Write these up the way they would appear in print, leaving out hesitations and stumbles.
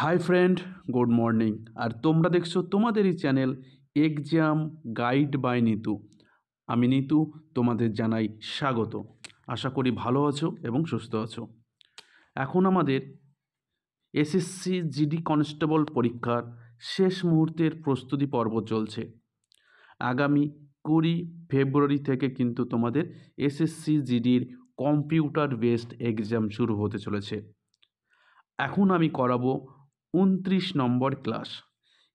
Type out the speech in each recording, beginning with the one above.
High friend, good morning. আর তোমরা দেখছো তোমাদেরই channel exam guide by Nitu. আমি নিতু, তোমাদের জানাই স্বাগত। আশা করি ভালো আছো এবং সুস্থ আছো। এখন আমাদের এসএসসি জিডি কনস্টেবল পরীক্ষার শেষ মুহূর্তের প্রস্তুতি পর্ব চলছে। আগামী 20 ফেব্রুয়ারি থেকে কিন্তু তোমাদের এসএসসি জিডির কম্পিউটার বেসড এক্সাম শুরু হতে চলেছে। এখন আমি করাবো 29 নম্বর ক্লাস।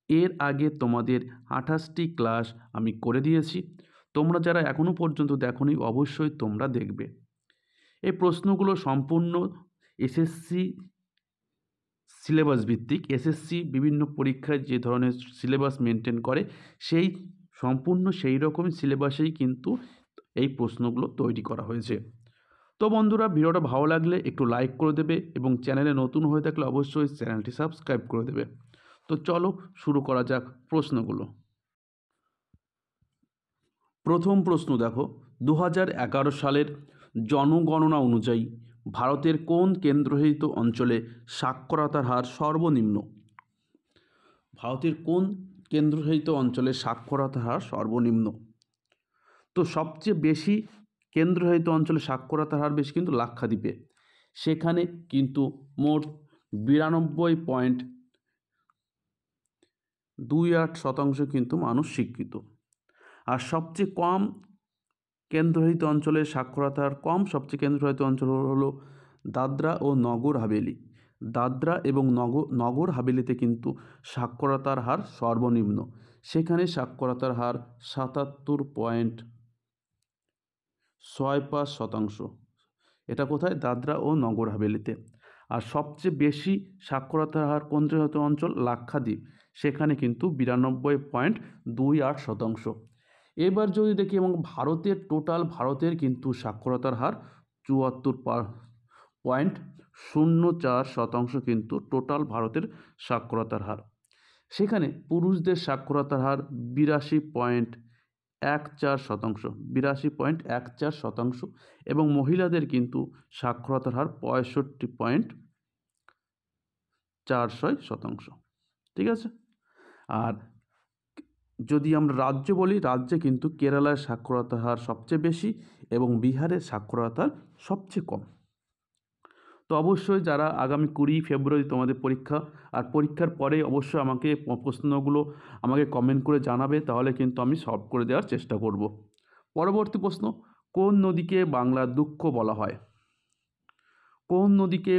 এর আগে তোমাদের 28টি ক্লাস আমি করে দিয়েছি। তোমরা যারা এখনও পর্যন্ত দেখোনি অবশ্যই তোমরা দেখবে। এই প্রশ্নগুলো সম্পূর্ণ এসএসসি সিলেবাস ভিত্তিক। এসএসসি বিভিন্ন পরীক্ষায় যে ধরনের সিলেবাস মেনটেন করে সম্পূর্ণ সেই রকম সিলেবাসেই কিন্তু এই প্রশ্নগুলো তৈরি করা হয়েছে। তো বন্ধুরা, ভিডিওটা ভালো লাগলে একটু লাইক করে দেবে এবং চ্যানেলে নতুন হয়ে থাকলে অবশ্যই চ্যানেলটি সাবস্ক্রাইব করে দেবে। তো চলো শুরু করা যাক প্রশ্নগুলো। প্রথম প্রশ্ন দেখো, 2011 সালের জনগণনা অনুযায়ী ভারতের কোন কেন্দ্রশাসিত অঞ্চলে সাক্ষরতার হার সর্বনিম্ন? ভারতের কোন কেন্দ্রশাসিত অঞ্চলে সাক্ষরতার হার সর্বনিম্ন? তো সবচেয়ে বেশি কেন্দ্রশাসিত অঞ্চলে সাক্ষরতার হার বেশি কিন্তু লাক্ষাদ্বীপে। সেখানে কিন্তু মোট 92.28% কিন্তু মানুষ শিক্ষিত। আর সবচেয়ে কম কেন্দ্রশাসিত অঞ্চলে সাক্ষরতার কম সবচেয়ে কেন্দ্রশাসিত অঞ্চল হলো দাদরা ও নগর হাভেলি। দাদরা এবং নগর হাভেলিতে কিন্তু সাক্ষরতার হার সর্বনিম্ন। সেখানে সাক্ষরতার হার 77.65%। এটা কোথায়? দাদরা ও নগর হাভেলিতে। আর সবচেয়ে বেশি সাক্ষরতার হার কেন্দ্রশাসিত অঞ্চল লাক্ষাদ্বীপ। সেখানে কিন্তু 92.28%। এবার যদি দেখি এবং ভারতের কিন্তু সাক্ষরতার হার 74.04% কিন্তু টোটাল ভারতের সাক্ষরতার হার। সেখানে পুরুষদের সাক্ষরতার হার 82.14% এবং মহিলাদের কিন্তু সাক্ষরতার হার 65.46%। ঠিক আছে। আর যদি আমরা রাজ্য বলি, রাজ্যে কিন্তু কেরালার সাক্ষরতার হার সবচেয়ে বেশি এবং বিহারের সাক্ষরতার সবচেয়ে কম। তো অবশ্যই যারা আগামী 20 ফেব্রুয়ারি তোমাদের পরীক্ষা, আর পরীক্ষার পরে অবশ্যই আমাকে প্রশ্নগুলো কমেন্ট করে জানাবে, তাহলে কিন্তু আমি সলভ করে দেওয়ার চেষ্টা করব। পরবর্তী প্রশ্ন, কোন নদীকে বাংলার দুঃখ বলা হয়? কোন নদীকে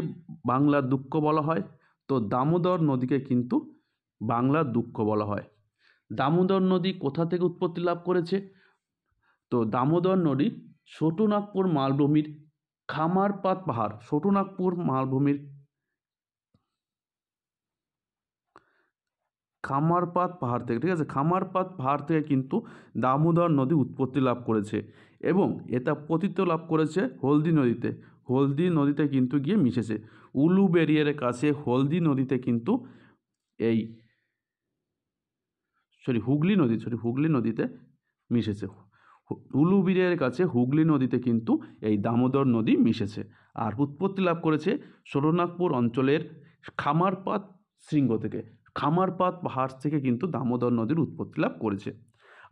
বাংলার দুঃখ বলা হয়? তো দামোদর নদীকে কিন্তু বাংলার দুঃখ বলা হয়। দামোদর নদী কোথা থেকে উৎপত্তি লাভ করেছে? তো দামোদর নদী ছোটনাগপুর মালভূমির খামারপাত পাহাড়, ছোটনাগপুর মালভূমির খামারপাত পাহাড় থেকে, ঠিক আছে, খামারপাত পাহাড় থেকে কিন্তু দামোদর নদী উৎপত্তি লাভ করেছে এবং এটা পতিত লাভ করেছে হলদি নদীতে। হলদি নদীতে কিন্তু গিয়ে মিশেছে। উলুবেরিয়ার কাছে হলদি নদীতে কিন্তু হুগলি নদীতে মিশেছে। উলুবেরিয়ার কাছে হুগলি নদীতে কিন্তু এই দামোদর নদী মিশেছে। আর উৎপত্তি লাভ করেছে ছোটনাগপুর অঞ্চলের খামারপাত শৃঙ্গ থেকে। খামারপাত পাহাড় থেকে কিন্তু দামোদর নদীর উৎপত্তি লাভ করেছে।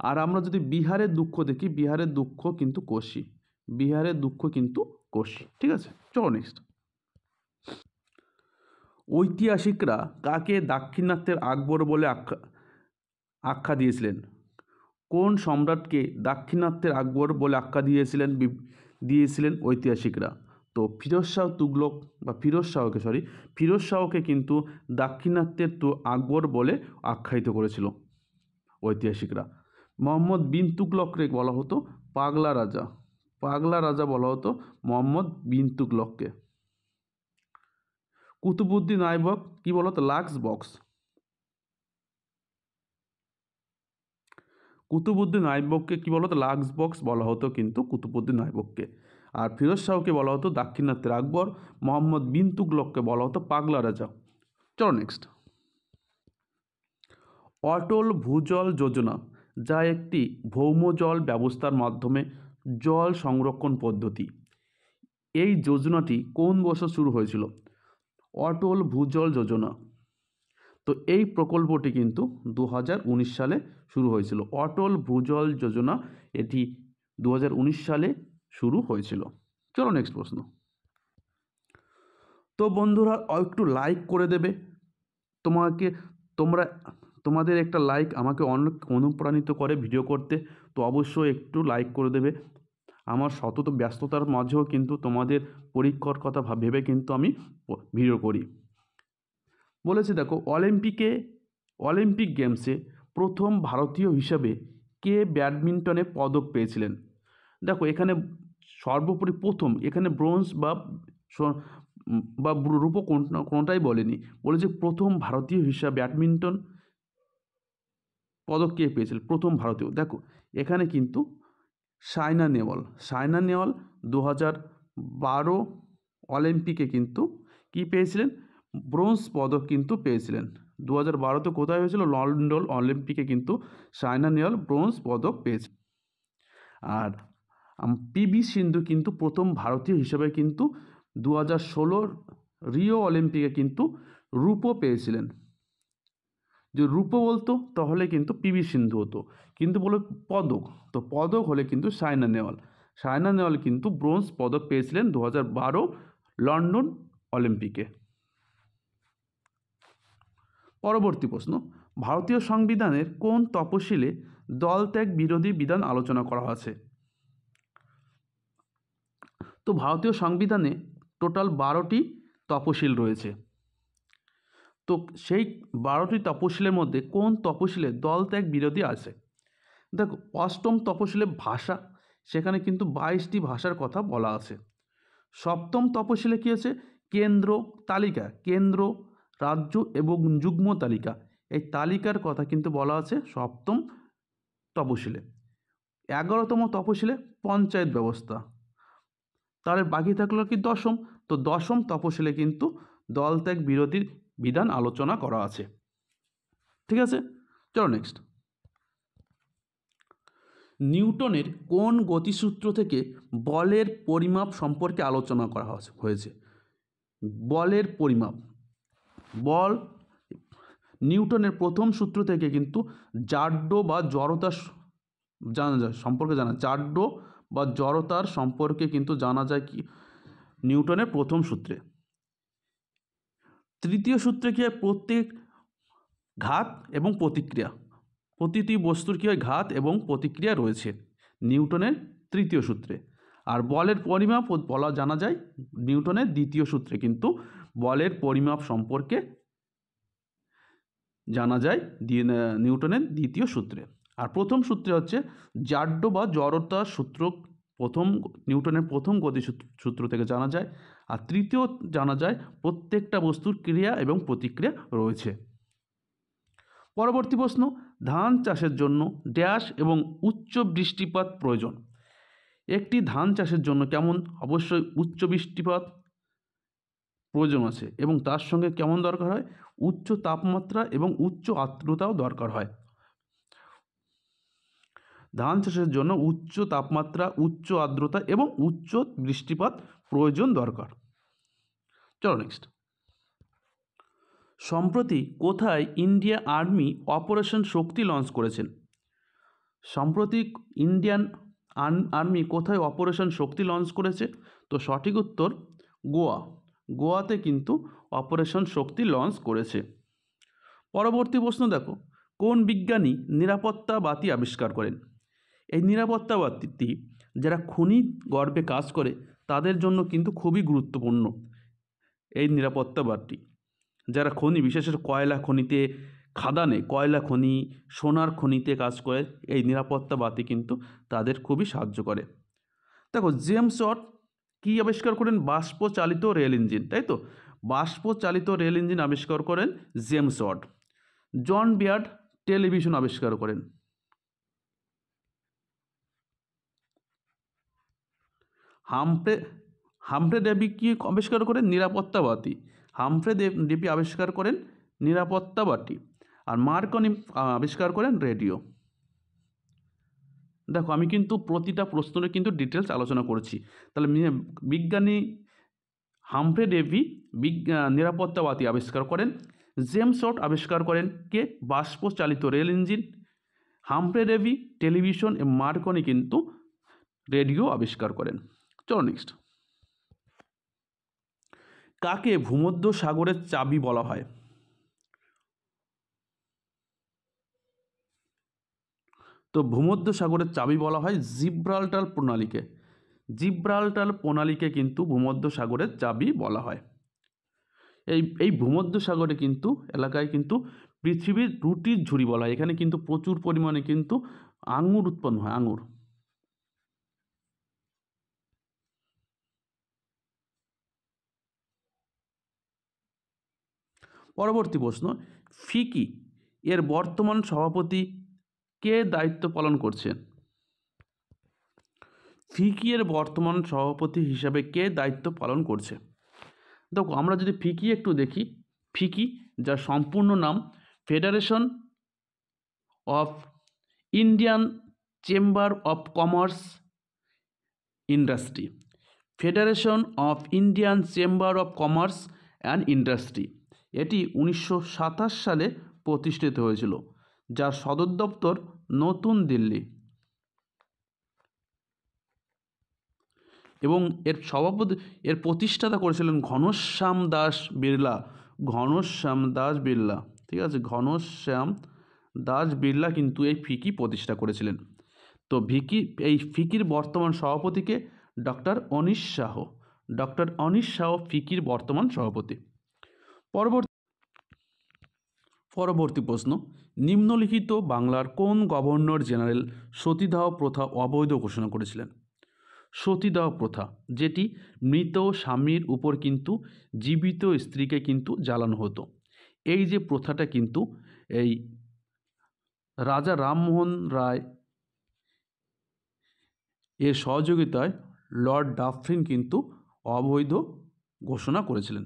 আর আমরা যদি বিহারের দুঃখ দেখি, বিহারের দুঃখ কিন্তু কোশি। ঠিক আছে, চলো নেক্সট। ঐতিহাসিকরা কাকে দাক্ষিণাত্যের আকবর বলে আখ্যা দিয়েছিলেন? কোন সম্রাটকে দাক্ষিণাত্যের আকবর বলে আখ্যা দিয়েছিলেন ঐতিহাসিকরা? তো ফিরোজ শাহকে কিন্তু দাক্ষিণাত্যের আকবর বলে আখ্যায়িত করেছিল ঐতিহাসিকরা। মোহাম্মদ বিন তুগলককে বলা হতো পাগলা রাজা বলা হতো মোহাম্মদ বিন তুগলককে। কুতুবউদ্দিন আইবক কি বলা হতো? Lux box. কুতুবউদ্দিন আইবককে কি বলা হতো? লাক্স বক্স বলা হতো কিন্তু কুতুবউদ্দিন আইবককে। আর ফিরোজ শাহকে বলা হতো দাক্ষিণাত্যের আকবর, মোহাম্মদ বিন তুগলককে বলা হতো পাগলা রাজা। চলো নেক্সট। অটল ভূজল যোজনা, যা একটি ভৌমজল ব্যবস্থার মাধ্যমে জল সংরক্ষণ পদ্ধতি, এই যোজনাটি কোন বছর শুরু হয়েছিল? অটল ভূজল যোজনা তো এই প্রকল্পটি কিন্তু 2019 সালে শুরু হয়েছিল। অটল ভূজল যোজনা এটি 2019 সালে শুরু হয়েছিল। চলো নেক্সট প্রশ্ন। তো বন্ধুরা একটু লাইক করে দেবে। তোমাদের একটা লাইক আমাকে অনেক অনুপ্রাণিত করে ভিডিও করতে। তো অবশ্যই একটু লাইক করে দেবে। আমার সতত ব্যস্ততার মাঝেও কিন্তু তোমাদের পরীক্ষার কথা ভেবে কিন্তু আমি ভিডিও করি। বলেছে দেখো, অলিম্পিক গেমসে প্রথম ভারতীয় হিসাবে কে ব্যাডমিন্টনে পদক পেয়েছিলেন? দেখো এখানে সর্বোপরি প্রথম, এখানে ব্রোঞ্জ বা রূপো কোনোটাই বলেনি, বলেছে প্রথম ভারতীয় হিসাবে ব্যাডমিন্টন পদক কে পেয়েছিল, প্রথম ভারতীয়। দেখো এখানে কিন্তু সাইনা নেহওয়াল 2012 অলিম্পিকে কিন্তু কি পেয়েছিলেন? ব্রোঞ্জ পদক কিন্তু পেয়েছিলেন। 2012-তে কোথায় হয়েছিল? লন্ডন অলিম্পিকে কিন্তু সাইনা নেহওয়াল ব্রোঞ্জ পদক পেয়েছে। আর পিভি সিন্ধু কিন্তু প্রথম ভারতীয় হিসেবে কিন্তু 2016 রিও অলিম্পিকে কিন্তু রূপো পেয়েছিলেন। যদি রূপো বলতো তাহলে কিন্তু পিভি সিন্ধু হতো, কিন্তু বলে পদক, তো পদক হলে কিন্তু সাইনা নেহওয়াল কিন্তু ব্রোঞ্জ পদক পেয়েছিলেন 2012 লন্ডন অলিম্পিকে। পরবর্তী প্রশ্ন, ভারতীয় সংবিধানের কোন তফসিলে দলত্যাগ বিরোধী বিধান আলোচনা করা আছে? তো ভারতীয় সংবিধানে টোটাল 12টি তফসিল রয়েছে। তো সেই 12টি তফসিলের মধ্যে কোন তফসিলে দলত্যাগ বিরোধী আছে? দেখো অষ্টম তফসিলে ভাষা, সেখানে কিন্তু 22টি ভাষার কথা বলা আছে। সপ্তম তফসিলে কী আছে? কেন্দ্র, রাজ্য এবং যুগ্ম তালিকা, এই তালিকার কথা কিন্তু বলা আছে সপ্তম তফসিলে। 11তম তফসিলে পঞ্চায়েত ব্যবস্থা। তাহলে বাকি থাকলো কি দশম, তো দশম তফসিলে কিন্তু দলত্যাগ বিরোধীর বিধান আলোচনা করা আছে। ঠিক আছে, চলো নেক্সট। নিউটনের কোন গতিসূত্র থেকে বলের পরিমাপ সম্পর্কে আলোচনা করা হয়েছে? বলের পরিমাপ, নিউটনের প্রথম সূত্র থেকে কিন্তু জাড্য বা জড়তা জাড্য বা জড়তার সম্পর্কে কিন্তু জানা যায় কি নিউটনের প্রথম সূত্রে। তৃতীয় সূত্রে কি হয়? প্রত্যেক ঘাত এবং প্রতিক্রিয়া, প্রতিটি বস্তুর কী হয়? ঘাত এবং প্রতিক্রিয়া রয়েছে নিউটনের তৃতীয় সূত্রে। আর বলের পরিমাপ জানা যায় নিউটনের দ্বিতীয় সূত্রে, কিন্তু বলের পরিমাপ সম্পর্কে জানা যায় নিউটনের দ্বিতীয় সূত্রে। আর প্রথম সূত্রে হচ্ছে জাড্য বা জড়তার সূত্র, নিউটনের প্রথম গতিসূত্র থেকে জানা যায়। আর তৃতীয় জানা যায় প্রত্যেকটা বস্তুর ক্রিয়া এবং প্রতিক্রিয়া রয়েছে। পরবর্তী প্রশ্ন, ধান চাষের জন্য ড্যাশ এবং উচ্চ বৃষ্টিপাত প্রয়োজন? একটি ধান চাষের জন্য কেমন? অবশ্যই উচ্চ বৃষ্টিপাত প্রয়োজন আছে, এবং তার সঙ্গে কেমন দরকার হয়? উচ্চ তাপমাত্রা এবং উচ্চ আর্দ্রতাও দরকার হয়। ধান চাষের জন্য উচ্চ তাপমাত্রা, উচ্চ আর্দ্রতা এবং উচ্চ বৃষ্টিপাত প্রয়োজন দরকার। চলো নেক্সট। সম্প্রতি কোথায় ইন্ডিয়া আর্মি অপারেশন শক্তি লঞ্চ করেছেন? সম্প্রতি ইন্ডিয়ান আর্মি কোথায় অপারেশন শক্তি লঞ্চ করেছে? তো সঠিক উত্তর গোয়াতে কিন্তু অপারেশন শক্তি লঞ্চ করেছে। পরবর্তী প্রশ্ন দেখো, কোন বিজ্ঞানী নিরাপত্তা বাতি আবিষ্কার করেন? এই নিরাপত্তা বাতিটি যারা খনি গর্ভে কাজ করে তাদের জন্য কিন্তু খুবই গুরুত্বপূর্ণ। এই নিরাপত্তা বাতি যারা খনি, বিশেষ করে কয়লা খনিতে, খাদানে কয়লা খনি, সোনার খনিতে কাজ করে, এই নিরাপত্তা বাতি কিন্তু তাদের খুবই সাহায্য করে। দেখো জেমস ওয়াট কী আবিষ্কার করেন? বাষ্পচালিত রেল ইঞ্জিন, তাই তো, বাষ্পচালিত রেল ইঞ্জিন আবিষ্কার করেন জেমস ওয়াট। জন বিয়ার্ড টেলিভিশন আবিষ্কার করেন। হামফ্রে ডেভি কি আবিষ্কার করেন? নিরাপত্তা বাতি। হামফ্রে ডেভি আবিষ্কার করেন নিরাপত্তা বাতি। আর মার্কনি আবিষ্কার করেন রেডিও। দেখো আমি কিন্তু প্রতিটা প্রশ্নের কিন্তু ডিটেলস আলোচনা করেছি। তাহলে বিজ্ঞানী হামফ্রে ডেভি নিরাপত্তা বাতি আবিষ্কার করেন। জেমস ওয়াট আবিষ্কার করেন কে? বাষ্প চালিত rail engine. Humphry Davy television এবং মার্কনি কিন্তু রেডিও আবিষ্কার করেন। চলো নেক্সট। কাকে ভূমধ্য সাগরের চাবি বলা হয়? তো ভূমধ্য সাগরের চাবি বলা হয় জিব্রাল্টার প্রণালীকে। জিব্রাল্টার প্রণালীকে কিন্তু ভূমধ্য সাগরের চাবি বলা হয়। এই ভূমধ্য সাগরে কিন্তু এলাকায় কিন্তু পৃথিবীর রুটির ঝুড়ি বলা হয়। এখানে কিন্তু প্রচুর পরিমাণে কিন্তু আঙুর উৎপন্ন হয়, আঙুর। পরবর্তী প্রশ্ন, ফিকি এর বর্তমান সভাপতি কে দায়িত্ব পালন করছেন? ফিকি এর বর্তমান সভাপতি হিসাবে কে দায়িত্ব পালন করছে? দেখো আমরা যদি ফিকি একটু দেখি, ফিকি যার সম্পূর্ণ নাম federation of Indian chamber of commerce industry, federation of Indian chamber of commerce and industry, এটি 1927 সালে প্রতিষ্ঠিত হয়েছিল, যার সদর দপ্তর নতুন দিল্লি। এবং এর প্রতিষ্ঠাতা করেছিলেন ঘনশ্যাম দাস বিড়লা। ঘনশ্যাম দাস বিড়লা, ঠিক আছে, ঘনশ্যাম দাস বিড়লা কিন্তু এই ফিকি প্রতিষ্ঠা করেছিলেন। তো এই ফিকির বর্তমান সভাপতিকে ডক্টর অনিশ শাহ। ডক্টর অনিশ শাহ ফিকির বর্তমান সভাপতি। পরবর্তী প্রশ্ন, নিম্নলিখিত বাংলার কোন গভর্নর জেনারেল সতীদাহ প্রথা অবৈধ ঘোষণা করেছিলেন? সতীদাহ প্রথা, যেটি মৃত স্বামীর উপর কিন্তু জীবিত স্ত্রীকে কিন্তু জ্বালানো হতো। এই যে প্রথাটা কিন্তু এই রাজা রামমোহন রায় এর সহযোগিতায় লর্ড ডাফরিন কিন্তু অবৈধ ঘোষণা করেছিলেন।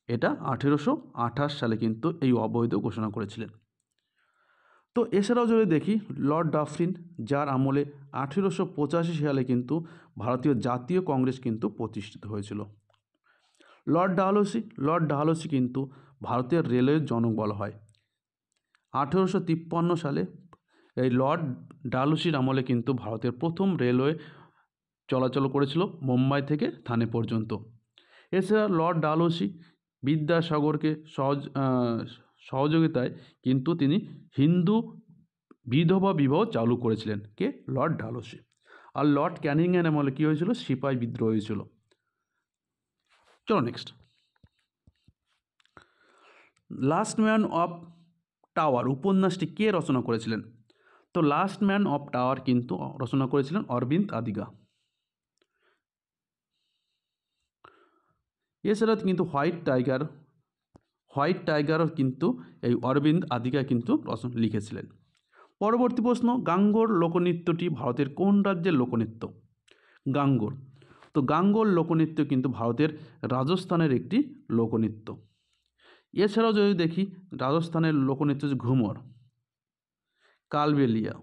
এটা 1828 সালে কিন্তু এই অবৈধ ঘোষণা করেছিলেন। তো এছাড়াও যদি দেখি লর্ড ডাফরিন, যার আমলে 1885 সালে কিন্তু ভারতীয় জাতীয় কংগ্রেস কিন্তু প্রতিষ্ঠিত হয়েছিল। লর্ড ডালহৌসি কিন্তু ভারতের রেলওয়ের জনক বলা হয়। 1853 সালে এই লর্ড ডালহৌসির আমলে কিন্তু ভারতের প্রথম রেলওয়ে চলাচল করেছিল মুম্বাই থেকে থানে পর্যন্ত। এছাড়া লর্ড ডালহৌসি বিদ্যাসাগরকে সহযোগিতায় কিন্তু তিনি হিন্দু বিধবা বিবাহ চালু করেছিলেন, কে? লর্ড ডালহৌসি। আর লর্ড ক্যানিংয়ের আমলে কী হয়েছিল? সিপাহি বিদ্রোহ হয়েছিল। চলো next. Last man of tower উপন্যাসটি কে রচনা করেছিলেন? তো লাস্ট ম্যান অফ টাওয়ার কিন্তু রচনা করেছিলেন অরবিন্দ আদিগা। এছাড়া কিন্তু হোয়াইট টাইগারও কিন্তু এই অরবিন্দ আদিগা কিন্তু লিখেছিলেন। পরবর্তী প্রশ্ন, গাঙ্গোর লোকনৃত্যটি ভারতের কোন রাজ্যের লোকনৃত্য? গাঙ্গোর। তো গাঙ্গোর লোকনৃত্য কিন্তু ভারতের রাজস্থানের একটি লোকনৃত্য। এছাড়াও যদি দেখি রাজস্থানের লোকনৃত্য হচ্ছে ঘুমর, কালবেলিয়া,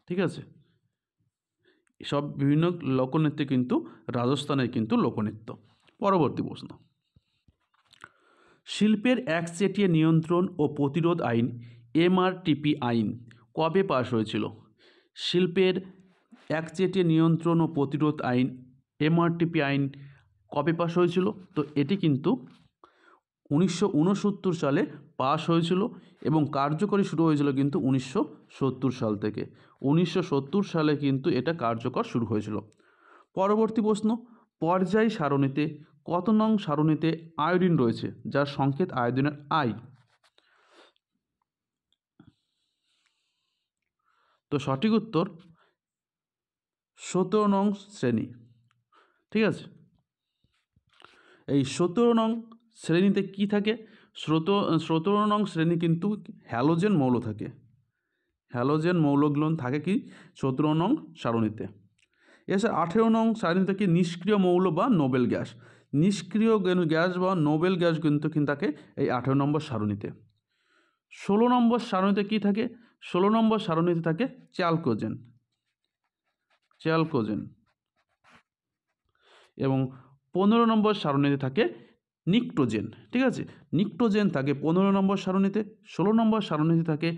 ঠিক আছে, সব বিভিন্ন লোকনৃত্য কিন্তু রাজস্থানের কিন্তু লোকনৃত্য। পরবর্তী প্রশ্ন, শিল্পের একচেটিয়া নিয়ন্ত্রণ ও প্রতিরোধ আইন এমআরটিপি আইন কবে পাশ হয়েছিল? শিল্পের একচেটিয়া নিয়ন্ত্রণ ও প্রতিরোধ আইন এমআরটিপি আইন কবে পাশ হয়েছিল? তো এটি কিন্তু 1969 সালে পাশ হয়েছিল এবং কার্যকরী শুরু হয়েছিল কিন্তু 1970 সাল থেকে। 1970 সালে কিন্তু এটা কার্যকর শুরু হয়েছিল। পরবর্তী প্রশ্ন, পর্যায় সারণীতে কত নং সারণীতে আয়োডিন রয়েছে, যার সংকেত আয়োডিনের আই? তো সঠিক উত্তর 17 নং শ্রেণী, ঠিক আছে। এই 17 নং শ্রেণীতে কি থাকে? 17 নং শ্রেণী কিন্তু হ্যালোজেন মৌল থাকে। হ্যালোজেন মৌলগুলো থাকে কি 17 নং সারণীতে। এছাড়া 18 নং সারণীতে কি নিষ্ক্রিয় মৌল বা নোবেল গ্যাস। নিষ্ক্রিয় গ্যাস বা নোবেল গ্যাস কিন্তু থাকে এই 18 নম্বর সারণীতে। 16 নম্বর সারণীতে কি থাকে? 16 নম্বর সারণীতে থাকে চ্যালকোজেন এবং 15 নম্বর সারণীতে থাকে নিক্টোজেন, ঠিক আছে। নিক্টোজেন থাকে 15 নম্বর সারণীতে, 16 নম্বর সারণীতে থাকে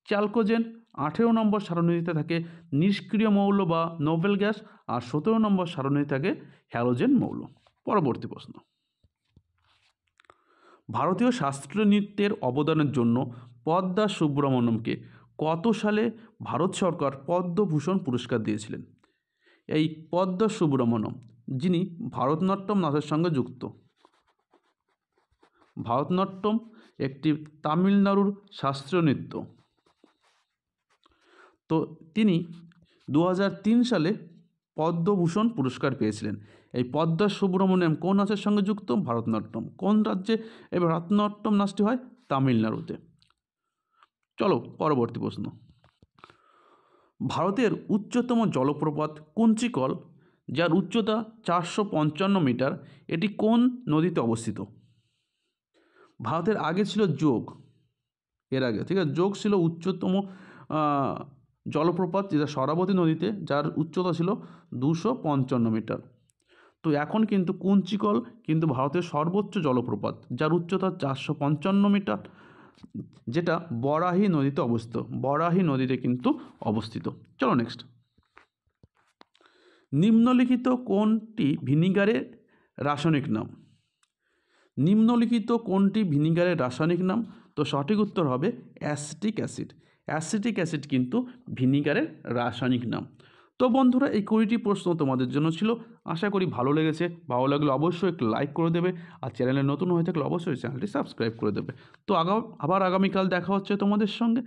চ্যালকোজেন, 18 নম্বর সারণীতে থাকে নিষ্ক্রিয় মৌল বা নোবেল গ্যাস, আর 17 নম্বর সারণীতে থাকে হ্যালোজেন মৌল। পরবর্তী প্রশ্ন, ভারতীয় শাস্ত্রীয় নৃত্যের অবদানের জন্য পদ্মা সুব্রমণ্যমকে কত সালে ভারত সরকার পদ্মভূষণ পুরস্কার দিয়েছিলেন? এই পদ্মা সুব্রমণ্যম যিনি ভারতনাট্যম নাচের সঙ্গে যুক্ত। ভারতনাট্যম একটি তামিলনাড়ুর শাস্ত্রীয় নৃত্য। তো তিনি 2003 সালে পদ্মভূষণ পুরস্কার পেয়েছিলেন। এই পদ্মা সুব্রমণ্যম কোন নাচের সঙ্গে যুক্ত? ভারতনাট্যম। কোন রাজ্যে এই ভারতনাট্যম নাচটি হয়? তামিলনাড়ুতে। চলো পরবর্তী প্রশ্ন, ভারতের উচ্চতম জলপ্রপাত কুঞ্চিকল, যার উচ্চতা 455 মিটার, এটি কোন নদীতে অবস্থিত? ভারতের আগে ছিল যোগ, এর আগে, ঠিক আছে, যোগ ছিল উচ্চতম জলপ্রপাত, যেটা শরাবতী নদীতে, যার উচ্চতা ছিল 255 মিটার। তো এখন কিন্তু কুঞ্চিকল কিন্তু ভারতের সর্বোচ্চ জলপ্রপাত, যার উচ্চতা 455 মিটার, যেটা বরাহি নদীতে অবস্থিত। বরাহি নদীতে কিন্তু অবস্থিত। চলো নেক্সট, নিম্নলিখিত কোনটি ভিনিগারের রাসায়নিক নাম? নিম্নলিখিত কোনটি ভিনিগারের রাসায়নিক নাম? তো সঠিক উত্তর হবে অ্যাসিটিক অ্যাসিড। অ্যাসিটিক অ্যাসিড কিন্তু ভিনিগারের রাসায়নিক নাম। তো বন্ধুরা, এই 20টি প্রশ্ন তোমাদের জন্য ছিল। আশা করি ভালো লেগেছে। ভালো লাগলে অবশ্যই একটু লাইক করে দেবে, আর চ্যানেলে নতুন হয়ে থাকলে অবশ্যই চ্যানেলটি সাবস্ক্রাইব করে দেবে। তো আবার আগামীকাল দেখা হচ্ছে তোমাদের সঙ্গে।